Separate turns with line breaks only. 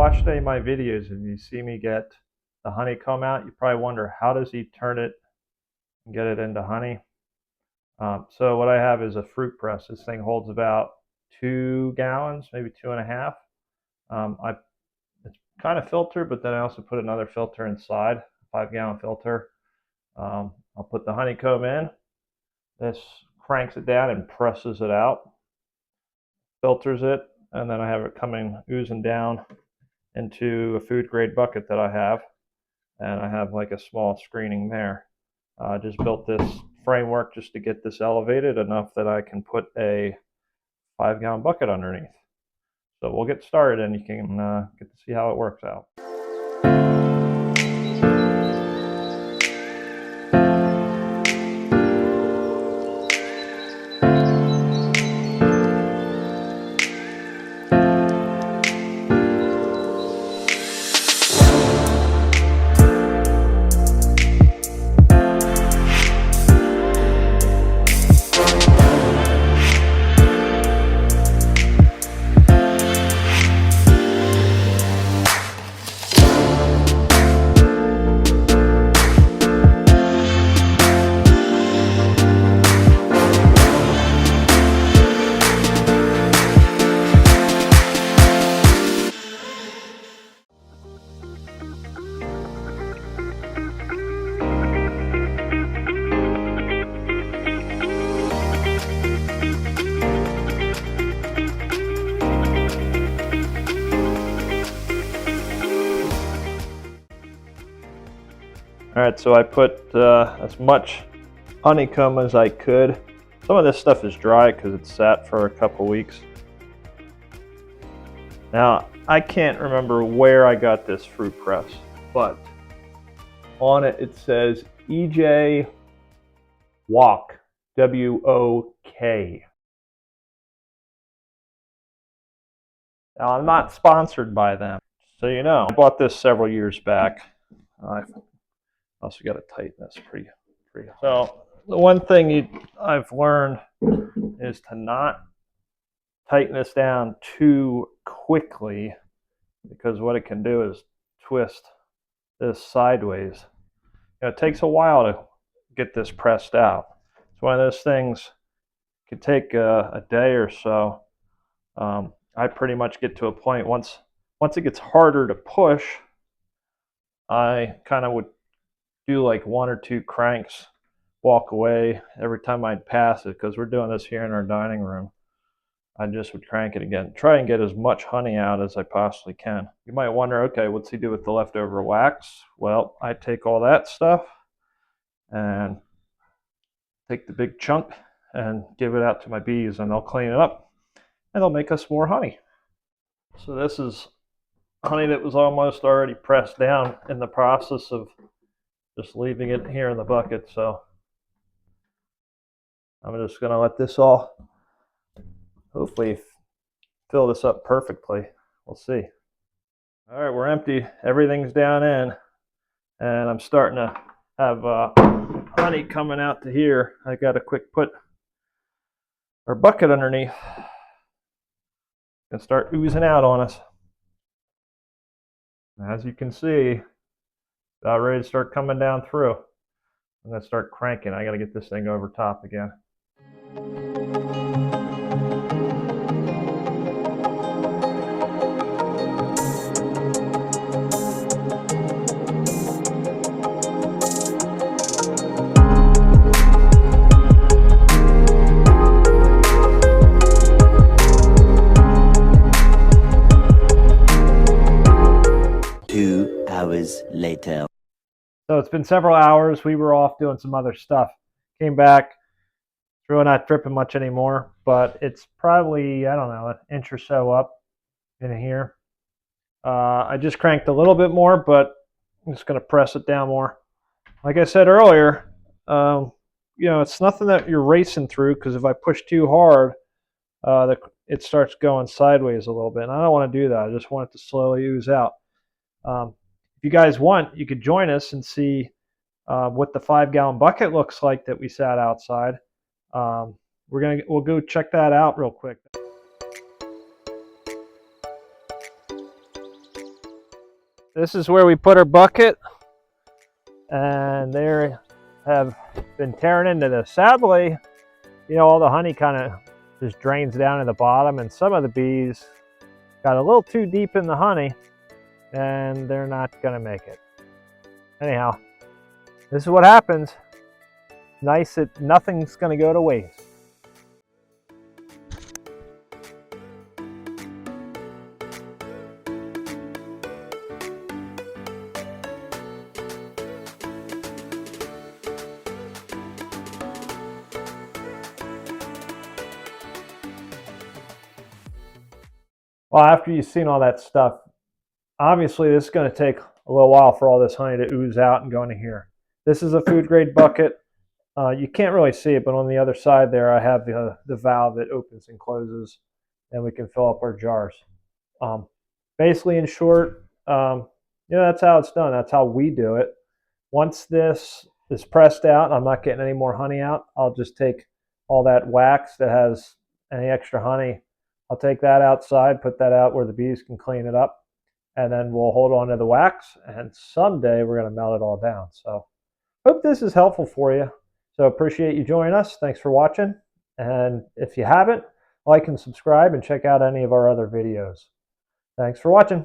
watched any of my videos and you see me get the honeycomb out, you probably wonder, how does he turn it and get it into honey? So what I have is a fruit press. This thing holds about 2 gallons, maybe 2.5. It's kind of filtered, but then I also put another filter inside, a 5-gallon filter. I'll put the honeycomb in. This cranks it down and presses it out, filters it, and then I have it coming oozing down into a food grade bucket that I have, and I have like a small screening there. I just built this framework just to get this elevated enough that I can put a 5-gallon bucket underneath. So we'll get started and you can get to see how it works out. All right, so I put as much honeycomb as I could. Some of this stuff is dry because it's sat for a couple weeks. Now, I can't remember where I got this fruit press, but on it, it says EJ Wok, W-O-K. Now, I'm not sponsored by them, so you know. I bought this several years back. I also got to tighten this pretty hard. So the one thing I've learned is to not tighten this down too quickly, because what it can do is twist this sideways. You know, it takes a while to get this pressed out. It's one of those things, could take a day or so. I pretty much get to a point once it gets harder to push, I kind of would do like 1 or 2 cranks, walk away every time I'd pass it, because we're doing this here in our dining room. I just would crank it again, try and get as much honey out as I possibly can. You might wonder, okay, what's he do with the leftover wax? Well, I take all that stuff and take the big chunk and give it out to my bees, and they'll clean it up and they'll make us more honey. So this is honey that was almost already pressed down in the process of just leaving it here in the bucket. So I'm just going to let this all hopefully fill this up perfectly. We'll see. All right, we're empty. Everything's down in, and I'm starting to have honey coming out to here. I got to quick put our bucket underneath and start oozing out on us. As you can see, about ready to start coming down through. I'm going to start cranking. I got to get this thing over top again.
Later.
So it's been several hours. We were off doing some other stuff. Came back. It's really not dripping much anymore, but it's probably, I don't know, an inch or so up in here. I just cranked a little bit more, but I'm just going to press it down more. Like I said earlier, you know, it's nothing that you're racing through, because if I push too hard, it starts going sideways a little bit, and I don't want to do that. I just want it to slowly ooze out. If you guys want, you could join us and see what the 5-gallon bucket looks like that we sat outside. We'll go check that out real quick. this is where we put our bucket, and they have been tearing into this. Sadly, you know, all the honey kind of just drains down in the bottom, and some of the bees got a little too deep in the honey, and they're not going to make it. Anyhow, this is what happens. Nice that nothing's going to go to waste. Well, after you've seen all that stuff, obviously this is going to take a little while for all this honey to ooze out and go into here. This is a food grade bucket. You can't really see it, but on the other side there I have the valve that opens and closes, and we can fill up our jars. Basically, in short, that's how it's done. That's how we do it. Once this is pressed out, I'm not getting any more honey out. I'll just take all that wax that has any extra honey. I'll take that outside, put that out where the bees can clean it up, and then we'll hold on to the wax, and someday we're going to melt it all down. So hope this is helpful for you. So appreciate you joining us. Thanks for watching. And if you haven't, like and subscribe and check out any of our other videos. Thanks for watching.